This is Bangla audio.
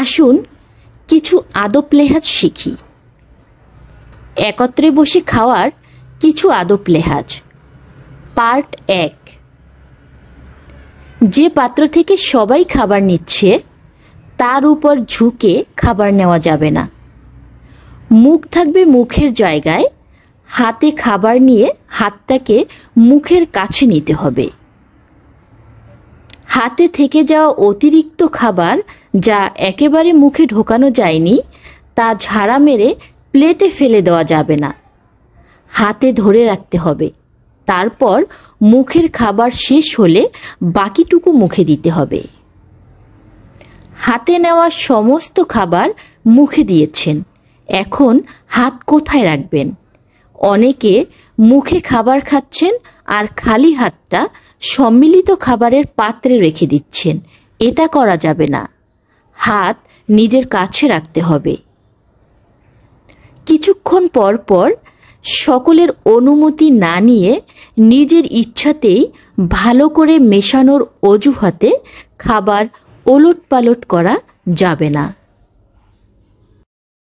আসুন কিছু আদব লেহাজ শিখি। একত্রে বসে খাওয়ার কিছু আদব লেহাজ। পার্ট 1। যে পাত্র থেকে সবাই খাবার নিচ্ছে তার উপর ঝুঁকে খাবার নেওয়া যাবে না। মুখ থাকবে মুখের জায়গায়। হাতে খাবার নিয়ে হাতটাকে মুখের কাছে নিতে হবে। হাতে থেকে যাওয়া অতিরিক্ত খাবার যা একেবারে মুখে ঢোকানো যায়নি তা ঝাড়া মেরে প্লেটে ফেলে দেওয়া যাবে না। হাতে ধরে রাখতে হবে। তারপর মুখের খাবার শেষ হলে বাকিটুকু মুখে দিতে হবে। হাতে নেওয়া সমস্ত খাবার মুখে দিয়েছেন, এখন হাত কোথায় রাখবেন? অনেকে মুখে খাবার খাচ্ছেন আর খালি হাতটা সম্মিলিত খাবারের পাত্রে রেখে দিচ্ছেন। এটা করা যাবে না। হাত নিজের কাছে রাখতে হবে। কিছুক্ষণ পর পর সকলের অনুমতি না নিয়ে নিজের ইচ্ছাতেই ভালো করে মেশানোর অজুহাতে খাবার ওলটপালট করা যাবে না।